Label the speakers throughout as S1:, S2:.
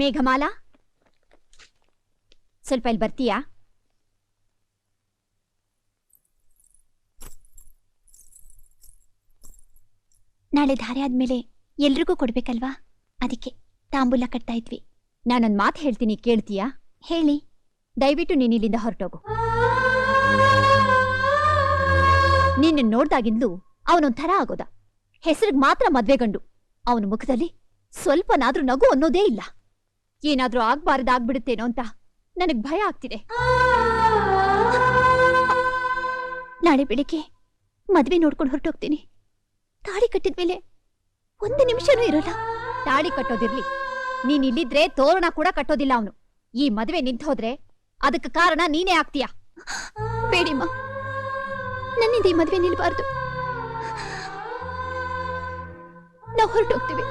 S1: ಮೇಘಮಾಲಾ, ಸ್ವಲ್ಪ ಇಲ್ಲಿ ಬರ್ತೀಯಾ?
S2: ನಾಳೆ ಧಾರೆ ಆದ್ಮೇಲೆ ಎಲ್ರಿಗೂ ಕೊಡ್ಬೇಕಲ್ವಾ, ಅದಕ್ಕೆ ತಾಂಬೂಲ ಕಟ್ತಾ ಇದ್ವಿ.
S1: ನಾನೊಂದ್ ಮಾತು ಹೇಳ್ತೀನಿ, ಕೇಳ್ತೀಯಾ?
S2: ಹೇಳಿ.
S1: ದಯವಿಟ್ಟು ನೀನಿಲ್ಲಿಂದ ಹೊರಟೋಗು. ನೀನು ನೋಡ್ದಾಗಿಂದಲೂ ಅವನೊಂಥರ ಆಗೋದ. ಹೆಸರಿಗೆ ಮಾತ್ರ ಮದ್ವೆ ಗಂಡು. ಅವನ ಮುಖದಲ್ಲಿ ಸ್ವಲ್ಪನಾದ್ರೂ ನಗು ಅನ್ನೋದೇ ಇಲ್ಲ. ಏನಾದ್ರೂ ಆಗ್ಬಾರ್ದಾಗ್ಬಿಡುತ್ತೇನೋ ಅಂತ ನನಗ್ ಭಯ ಆಗ್ತಿದೆ.
S2: ನಾಳೆ ಬೆಳಿಗ್ಗೆ ಮದ್ವೆ ನೋಡ್ಕೊಂಡು ಹೊರಟೋಗ್ತೀನಿ. ತಾಳಿ ಕಟ್ಟಿದ್ಮೇಲೆ 1 ನಿಮಿಷನೂ ಇರೋಲ್ಲ.
S1: ತಾಳಿ ಕಟ್ಟೋದಿರ್ಲಿ, ನೀನ್ ಇಲ್ಲಿದ್ರೆ ತೋರಣ ಕೂಡ ಕಟ್ಟೋದಿಲ್ಲ ಅವನು. ಈ ಮದ್ವೆ ನಿಂತು ಹೋದ್ರೆ ಅದಕ್ಕೆ ಕಾರಣ ನೀನೇ ಆಗ್ತೀಯ.
S2: ಬೇಡಿಮ್ಮ, ನನ್ನಿಂದ ಈ ಮದ್ವೆ ನಿಲ್ಬಾರ್ದು. ನಾವು ಹೊರಟೋಗ್ತೀವಿ.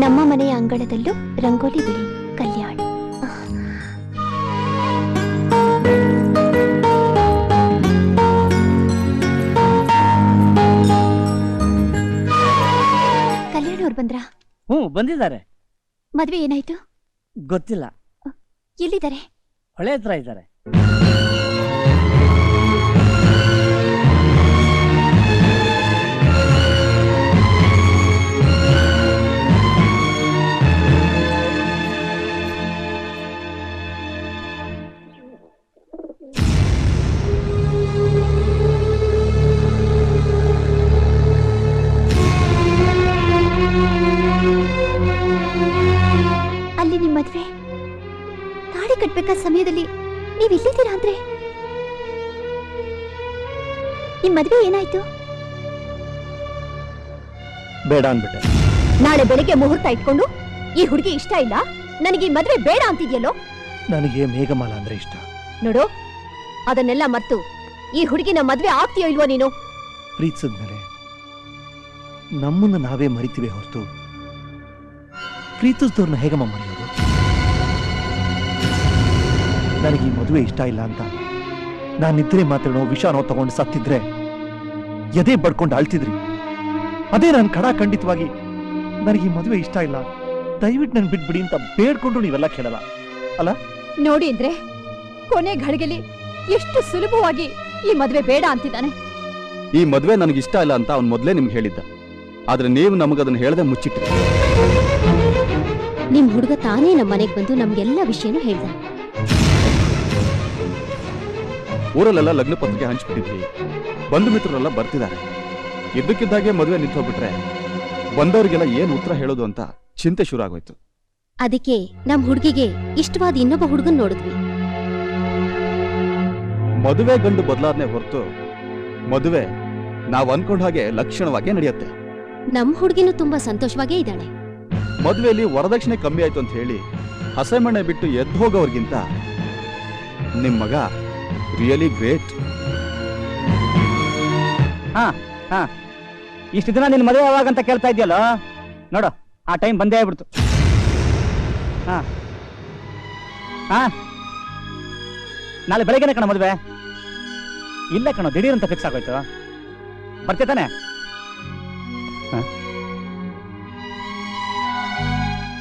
S2: ನಮ್ಮ ಮನೆಯ ಅಂಗಳದಲ್ಲೂ ರಂಗೋಲಿ ಬಿಡಿ. ಕಲ್ಯಾಣ. ಕಲ್ಯಾಣ ಅವ್ರು ಬಂದ್ರಾ?
S3: ಬಂದಿದ್ದಾರೆ.
S2: ಮದ್ವೆ ಏನಾಯ್ತು?
S3: ಗೊತ್ತಿಲ್ಲ.
S2: ಎಲ್ಲಿದ್ದಾರೆ?
S3: ಹೊಳೆ ಹತ್ರ ಇದ್ದಾರೆ.
S2: ಅಲ್ಲಿ ನಿಮ್ ಮದ್ವೆ ತಾಳಿ ಕಟ್ಬೇಕಾದ ಸಮಯದಲ್ಲಿ ನೀವ್ ಇಲ್ಲಿದ್ದೀರಾ ಅಂದ್ರೆ ನಿಮ್ ಮದ್ವೆ ಏನಾಯ್ತು?
S4: ಬೇಡ ಅನ್ಬಿಟ್ಟೆ.
S1: ನಾಳೆ ಬೆಳಿಗ್ಗೆ ಮುಹೂರ್ತ ಇಟ್ಕೊಂಡು ಈ ಹುಡುಗಿ ಇಷ್ಟ ಇಲ್ಲ, ನನಗೆ ಈ ಮದ್ವೆ ಬೇಡ ಅಂತಿದ್ಯಲ್ಲೋ?
S4: ನನಗೆ ಮೇಘಮಾಲಾ ಅಂದ್ರೆ ಇಷ್ಟ.
S1: ನೋಡು, ಅದನ್ನೆಲ್ಲ ಮರ್ತು ಈ ಹುಡುಗಿನ ಮದ್ವೆ ಆಗ್ತೀಯೋ ಇಲ್ವೋ ನೀನು?
S4: ಪ್ರೀತಿಸಿದ್ಮೇಲೆ ನಮ್ಮನ್ನ ನಾವೇ ಮರಿತೀವಿ ಹೊರತು ಪ್ರೀತಿಸಿದವ್ರನ್ನ ಹೇಗಮ್ಮ ಮರೆಯೋದು? ನನಗೆ ಈ ಮದುವೆ ಇಷ್ಟ ಇಲ್ಲ ಅಂತ ನಾನಿದ್ರೆ ಮಾತ್ರನೋ ವಿಷಾನೋ ತಗೊಂಡು ಸತ್ತಿದ್ರೆ ಎದೆ ಬಡ್ಕೊಂಡು ಅಳ್ತಿದ್ರಿ. ಅದೇ ನಾನು ಖಂಡಿತವಾಗಿ ನನಗೆ ಈ ಮದುವೆ ಇಷ್ಟ ಇಲ್ಲ, ದಯವಿಟ್ಟು ನನ್ ಬಿಟ್ಬಿಡಿ ಅಂತ ಬೇಡ್ಕೊಂಡು ನೀವೆಲ್ಲ ಕೇಳಲ್ಲ ಅಲ್ಲ?
S1: ನೋಡಿ ಅಂದ್ರೆ ಕೊನೆ ಘಳಿಗೆಲಿ ಎಷ್ಟು ಸುಲಭವಾಗಿ ಈ ಮದ್ವೆ ಬೇಡ ಅಂತಿದ್ದಾನೆ.
S5: ಈ ಮದ್ವೆ ನನಗಿಷ್ಟ ಇಲ್ಲ ಅಂತ ಅವ್ನು ಮೊದಲೇ ನಿಮ್ಗೆ ಹೇಳಿದ್ದ. ಆದ್ರೆ ನೀವು ನಮಗದನ್ನ ಹೇಳದೆ ಮುಚ್ಚಿಟ್ರಿ.
S1: ನಿಮ್ ಹುಡುಗ ತಾನೇ ನಮ್ಮ ಮನೆಗೆ ಬಂದು ನಮ್ಗೆಲ್ಲ ವಿಷಯನೂ ಹೇಳ್ದ.
S5: ಊರಲ್ಲೆಲ್ಲ ಲಗ್ನ ಪತ್ರಿಕೆ ಹಂಚ್ಬಿಟ್ಟಿದ್ವಿ, ಬಂಧು ಮಿತ್ರರೆಲ್ಲ ಬರ್ತಿದ್ದಾರೆ. ಇದ್ದಕ್ಕಿದ್ದಾಗೆ ಮದುವೆ ನಿಂತೋಗ್ಬಿಟ್ರೆ ಬಂದವರಿಗೆಲ್ಲ ಏನ್ ಉತ್ತರ ಹೇಳೋದು ಅಂತ ಚಿಂತೆ ಶುರು ಆಗೋಯ್ತು.
S1: ಅದಕ್ಕೆ ನಮ್ ಹುಡುಗಿಗೆ ಇಷ್ಟವಾದ ಇನ್ನೊಬ್ಬ ಹುಡುಗನ್ ನೋಡಿದ್ವಿ.
S5: ಮದುವೆ ಗಂಡು ಬದಲಾದ್ನೆ ಹೊರತು ಮದುವೆ ನಾವ್ ಅನ್ಕೊಂಡ ಹಾಗೆ ಲಕ್ಷಣವಾಗೇ ನಡೆಯುತ್ತೆ.
S1: ನಮ್ ಹುಡುಗಿನೂ ತುಂಬಾ ಸಂತೋಷವಾಗೇ ಇದ್ದಾಳೆ.
S5: ಮದುವೆಯಲ್ಲಿ ವರದಕ್ಷಿಣೆ ಕಮ್ಮಿ ಆಯ್ತು ಅಂತ ಹೇಳಿ ಹಸೆಮಣೆ ಬಿಟ್ಟು ಎದ್ದು ಹೋಗೋರ್ಗಿಂತ ನಿಮ್ ಮಗ ರಿಯಲಿ ಗ್ರೇಟ್.
S3: ಇಷ್ಟು ದಿನ ನಿನ್ ಮದುವೆ ಯಾವಾಗಂತ ಕೇಳ್ತಾ ಇದೆಯಲ್ಲ, ನೋಡು ಆ ಟೈಮ್ ಬಂದೇ ಆಗ್ಬಿಡ್ತು. ನಾಳೆ ಬೆಳಗ್ಗೆನೆ ಕಣ ಮದುವೆ. ಇಲ್ಲ ಕಣೋ, ದಿಢೀರ್ ಅಂತ ಫಿಕ್ಸ್ ಆಗೋಯ್ತು. ಬರ್ತೀಯ ತಾನೆ?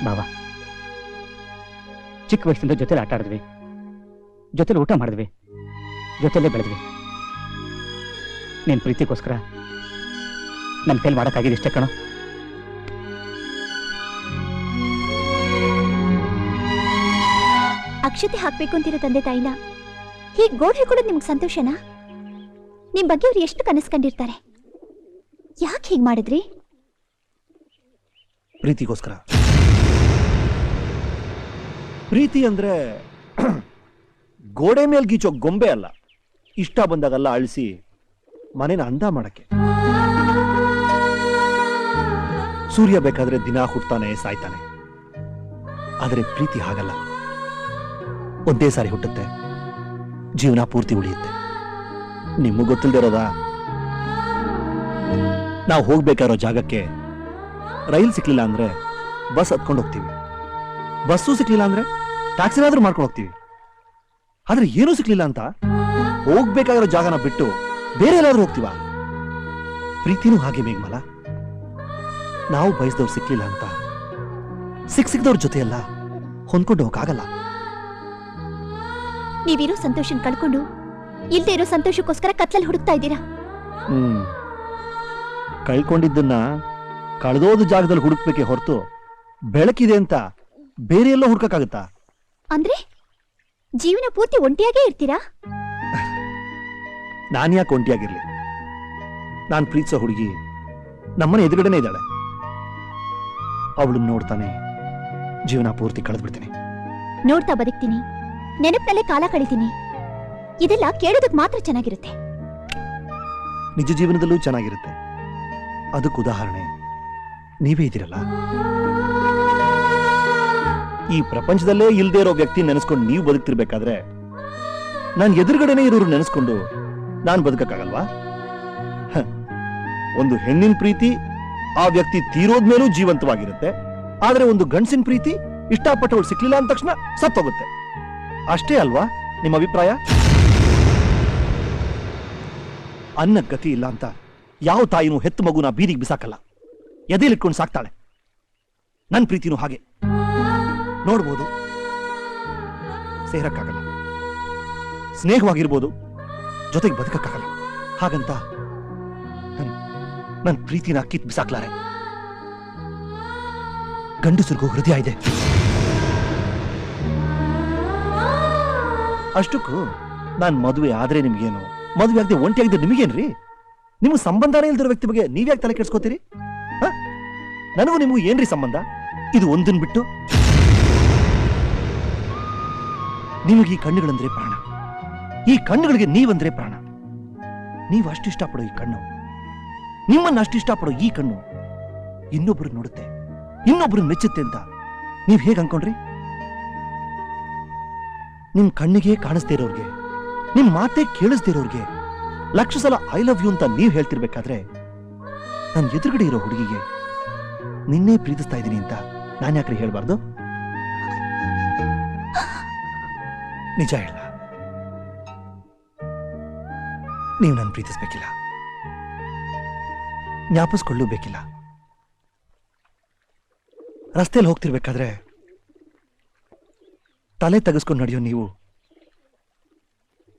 S3: ಬಾಬಾ, ಚಿಕ್ಕ ವಯಸ್ಸಿಂದ ಜೊತೆಲಿ ಆಟ ಆಡಿದ್ವಿ, ಜೊತೆಲಿ ಊಟ ಮಾಡಿದ್ವಿ, ಜೊತೆಲೇ ಬೆಳೆದ್ವಿ. ನೀನ್ ಪ್ರೀತಿಗೋಸ್ಕರ ನನ್ನ ಕೈಲಿ ಮಾಡೋಕ್ಕಾಗಿದೆ ಇಷ್ಟೇ ಕಣೋ.
S2: ಅಕ್ಷತೆ ಹಾಕ್ಬೇಕು ಅಂತಿರೋ ತಂದೆ ತಾಯಿನ ಹೀಗೆ ಗೋಡೆ ಕೊಡೋದು ನಿಮ್ಗೆ ಸಂತೋಷನಾ? ನಿಮ್ ಬಗ್ಗೆ ಅವ್ರು ಎಷ್ಟು ಕನಸು ಕಂಡಿರ್ತಾರೆ. ಯಾಕೆ ಹೀಗೆ ಮಾಡಿದ್ರಿ?
S4: ಪ್ರೀತಿಗೋಸ್ಕರ. ಪ್ರೀತಿ ಅಂದ್ರೆ ಗೋಡೆ ಮೇಲೆ ಗೀಚೋ ಗೊಂಬೆ ಅಲ್ಲ, ಇಷ್ಟ ಬಂದಾಗೆಲ್ಲ ಅಳಿಸಿ ಮನೇನ ಅಂದ ಮಾಡಕ್ಕೆ. ಸೂರ್ಯ ಬೇಕಾದ್ರೆ ದಿನ ಹುಟ್ತಾನೆ ಸಾಯ್ತಾನೆ, ಆದರೆ ಪ್ರೀತಿ ಹಾಗಲ್ಲ. ಒಂದೇ ಸಾರಿ ಹುಟ್ಟುತ್ತೆ, ಜೀವನ ಪೂರ್ತಿ ಉಳಿಯುತ್ತೆ. ನಿಮಗೂ ಗೊತ್ತಿಲ್ದಿರೋದಾ? ನಾವು ಹೋಗ್ಬೇಕಾಗಿರೋ ಜಾಗಕ್ಕೆ ರೈಲ್ ಸಿಕ್ಲಿಲ್ಲ ಅಂದ್ರೆ ಬಸ್ ಹತ್ಕೊಂಡು ಹೋಗ್ತೀವಿ, ಬಸ್ಸು ಸಿಕ್ಲಿಲ್ಲ ಅಂದ್ರೆ ಟ್ಯಾಕ್ಸಿನಾದ್ರೂ ಮಾಡ್ಕೊಂಡು ಹೋಗ್ತೀವಿ. ಆದ್ರೆ ಏನೂ ಸಿಕ್ಲಿಲ್ಲ ಅಂತ ಹೋಗ್ಬೇಕಾಗಿರೋ ಜಾಗನ ಬಿಟ್ಟು ಬೇರೆ ಎಲ್ಲಾದ್ರೂ ಹೋಗ್ತೀವ? ಪ್ರೀತಿನೂ ಹಾಗೆ ಮೇಘಮಾಲ. ನಾವು ಬಯಸಿದವ್ರು ಸಿಕ್ಲಿಲ್ಲ ಅಂತ ಸಿಕ್ದವ್ರ ಜೊತೆ ಎಲ್ಲ ಹೊಂದ್ಕೊಂಡು ಹೋಗಕ್ಕಾಗಲ್ಲ.
S2: ನೀವಿರೋ ಸಂತೋಷನ್ ಕಳ್ಕೊಂಡು ಇಲ್ದೇ ಇರೋ ಸಂತೋಷಕ್ಕೋಸ್ಕರ ಕತ್ಲಲ್ಲಿ ಹುಡುಕ್ತಾ ಇದ್ದೀರಾ.
S4: ಕಳ್ಕೊಂಡಿದ್ದನ್ನ ಕಳೆದೋದ ಜಾಗದಲ್ಲಿ ಹುಡುಕ್ಬೇಕೆ ಹೊರತು ಬೆಳಕಿದೆ ಅಂತ ಬೇರೆ ಎಲ್ಲೋ ಹುಡ್ಕಕ್ಕಾಗತ್ತಾ?
S2: ಅಂದ್ರೆ ಜೀವನ ಪೂರ್ತಿ ಒಂಟಿಯಾಗೇ ಇರ್ತೀರಾ?
S4: ನಾನ್ಯಾಕೆ ಒಂಟಿಯಾಗಿರ್ಲಿ? ನಾನು ಪ್ರೀತಿಸೋ ಹುಡುಗಿ ನಮ್ಮನೆ ಎದುರುಗಡೆನೇ ಇದ್ದಾಳೆ. ಅವಳನ್ನ ನೋಡ್ತಾನೆ ಜೀವನ ಪೂರ್ತಿ ಕಳೆದ್ಬಿಡ್ತೀನಿ.
S2: ನೋಡ್ತಾ ಬದುಕ್ತೀನಿ, ನೆನಪಿನಲ್ಲೇ ಕಾಲ ಕಳಿತೀನಿ. ಇದೆಲ್ಲ ಕೇಳೋದಕ್ ಮಾತ್ರ ಚೆನ್ನಾಗಿರುತ್ತೆ.
S4: ನಿಜ ಜೀವನದಲ್ಲೂ ಚೆನ್ನಾಗಿರುತ್ತೆ. ಅದಕ್ಕೆ ಉದಾಹರಣೆ ನೀವೇ ಇದ್ದೀರಲ್ಲ. ಈ ಪ್ರಪಂಚದಲ್ಲೇ ಇಲ್ದೇ ಇರೋ ವ್ಯಕ್ತಿ ನೆನೆಸ್ಕೊಂಡು ನೀವು ಬದುಕ್ತಿರ್ಬೇಕಾದ್ರೆ ನಾನು ಎದುರುಗಡೆನೇ ಇರೋರು ನೆನೆಸ್ಕೊಂಡು ನಾನು ಬದುಕಕ್ಕಾಗಲ್ವಾ? ಒಂದು ಹೆಣ್ಣಿನ ಪ್ರೀತಿ ಆ ವ್ಯಕ್ತಿ ತೀರೋದ್ಮೇಲೂ ಜೀವಂತವಾಗಿರುತ್ತೆ. ಆದ್ರೆ ಒಂದು ಗಂಡಸಿನ ಪ್ರೀತಿ ಇಷ್ಟಪಟ್ಟವಳು ಸಿಕ್ಲಿಲ್ಲ ಅಂದ ತಕ್ಷಣ ಸತ್ತೋಗುತ್ತೆ. ಅಷ್ಟೇ ಅಲ್ವಾ ನಿಮ್ಮ ಅಭಿಪ್ರಾಯ? ಅನ್ನ ಗತಿ ಇಲ್ಲ ಅಂತ ಯಾವ ತಾಯಿನೂ ಹೆತ್ತು ಮಗುನ ಬೀದಿಗೆ ಬಿಸಾಕಲ್ಲ, ಎದೆಲಿಟ್ಕೊಂಡು ಸಾಕ್ತಾಳೆ. ನನ್ನ ಪ್ರೀತಿನೂ ಹಾಗೆ. ನೋಡ್ಬೋದು, ಸೇರಕ್ಕಾಗಲ್ಲ, ಸ್ನೇಹವಾಗಿರ್ಬೋದು, ಜೊತೆಗೆ ಬದುಕಕ್ಕಾಗಲ್ಲ. ಹಾಗಂತ ನನ್ನ ಪ್ರೀತಿನ ಕಿತ್ ಬಿಸಾಕ್ಲಾರೆ. ಗಂಡಸರಿಗೂ ಹೃದಯ ಇದೆ. ಅಷ್ಟಕ್ಕೂ ನಾನು ಮದುವೆ ಆದ್ರೆ ನಿಮ್ಗೇನು, ಮದುವೆ ಆಗದೆ ಒಂಟಿ ಆಗದೆ ನಿಮಗೇನ್ರಿ? ನಿಮ್ಗೆ ಸಂಬಂಧನೇ ಇಲ್ದಿರೋ ವ್ಯಕ್ತಿ ಬಗ್ಗೆ ನೀವ್ಯಾಕೆ ತಲೆ ಕೆಡ್ಸ್ಕೋತೀರಿ? ನನಗೂ ನಿಮಗೂ ಏನ್ರಿ ಸಂಬಂಧ? ಇದು ಒಂದನ್ ಬಿಟ್ಟು ನಿಮಗೆ ಈ ಕಣ್ಣುಗಳಂದ್ರೆ ಪ್ರಾಣ, ಈ ಕಣ್ಣುಗಳಿಗೆ ನೀವಂದ್ರೆ ಪ್ರಾಣ. ನೀವು ಅಷ್ಟು ಇಷ್ಟಪಡೋ ಈ ಕಣ್ಣು, ನಿಮ್ಮನ್ನ ಅಷ್ಟು ಇಷ್ಟಪಡೋ ಈ ಕಣ್ಣು ಇನ್ನೊಬ್ರು ನೋಡುತ್ತೆ, ಇನ್ನೊಬ್ರು ಮೆಚ್ಚುತ್ತೆ ಅಂತ ನೀವ್ ಹೇಗೆ ಅನ್ಕೊಂಡ್ರಿ? ನಿಮ್ ಕಣ್ಣಿಗೆ ಕಾಣಿಸ್ದೇ ಇರೋರ್ಗೆ, ನಿಮ್ ಮಾತೇ ಕೇಳಿಸ್ದೇ ಇರೋರ್ಗೆ ಲಕ್ಷ ಸಲ ಐ ಲವ್ ಯು ಅಂತ ನೀವ್ ಹೇಳ್ತಿರ್ಬೇಕಾದ್ರೆ ನನ್ನ ಎದುರುಗಡೆ ಇರೋ ಹುಡುಗಿಗೆ ನಿನ್ನೆ ಪ್ರೀತಿಸ್ತಾ ಇದ್ದೀನಿ ಅಂತ ನಾನು ಯಾಕ್ರಿ ಹೇಳ್ಬಾರ್ದು? ನಿಜ ಹೇಳ, ನೀವು ನನ್ನ ಪ್ರೀತಿಸ್ಬೇಕಿಲ್ಲ, ಜ್ಞಾಪಿಸ್ಕೊಳ್ಳಬೇಕಿಲ್ಲ. ರಸ್ತೆಯಲ್ಲಿ ಹೋಗ್ತಿರ್ಬೇಕಾದ್ರೆ ತಲೆ ತೆಗೆಸ್ಕೊಂಡು ನಡೆಯೋ ನೀವು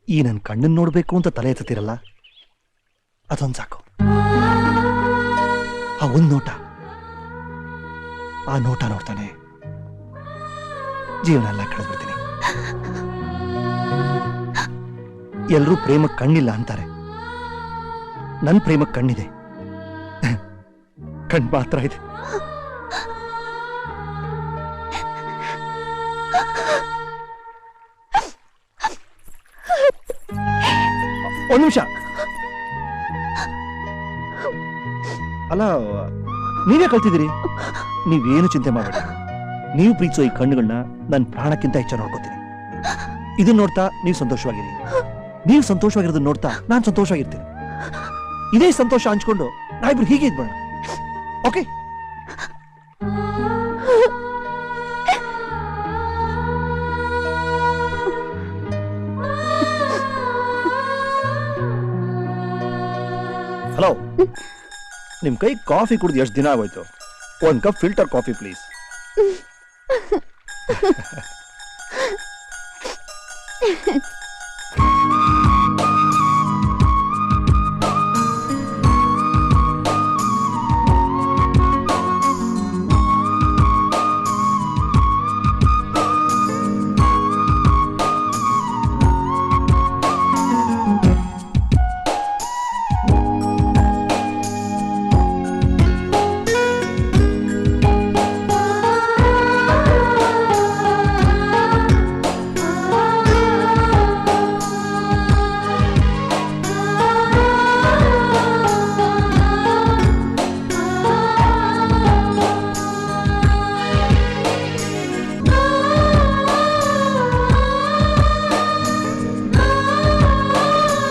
S4: ಈ ನನ್ನ ಕಣ್ಣನ್ನು ನೋಡ್ಬೇಕು ಅಂತ ತಲೆ ಎತ್ತುತ್ತೀರಲ್ಲ, ಅದೊಂದು ಸಾಕು. ಆ ಒಂದ್ ನೋಟ, ಆ ನೋಟ ನೋಡ್ತಾನೆ ಜೀವನ ಎಲ್ಲ ಕಳೆದ್ಬಿಡ್ತೀನಿ. ಎಲ್ಲರೂ ಪ್ರೇಮಕ್ಕೆ ಕಣ್ಣಿಲ್ಲ ಅಂತಾರೆ, ನನ್ನ ಪ್ರೇಮಕ್ಕೆ ಕಣ್ಣಿದೆ, ಕಣ್ ಮಾತ್ರ ಇದೆ. ಒಂದ್ ನಿಮಿಷ ಅಲ್ಲ, ನೀವೇ ಕಲ್ತಿದ್ದೀರಿ. ನೀವೇನು ಚಿಂತೆ ಮಾಡಬೇಡಿ. ನೀವು ಪ್ರೀತಿಸೋ ಈ ಕಣ್ಣುಗಳನ್ನ ನನ್ನ ಪ್ರಾಣಕ್ಕಿಂತ ಹೆಚ್ಚು ನೋಡ್ಕೋತೀನಿ. ಇದನ್ನ ನೋಡ್ತಾ ನೀವು ಸಂತೋಷವಾಗಿರಿ, ನೀವು ಸಂತೋಷವಾಗಿರೋದನ್ನ ನೋಡ್ತಾ ನಾನು ಸಂತೋಷವಾಗಿರ್ತೀನಿ. ಇದೇ ಸಂತೋಷ ಹಂಚ್ಕೊಂಡು ನಾವಿಬ್ರು ಹೀಗೆ ಇದ್ಬೇಡ. ಓಕೆ? ಹಲೋ, ನಿಮ್ ಕೈ ಕಾಫಿ ಕುಡಿದು ಎಷ್ಟು ದಿನ ಆಗೋಯ್ತು? ಒಂದ್ ಕಪ್ ಫಿಲ್ಟರ್ ಕಾಫಿ ಪ್ಲೀಸ್.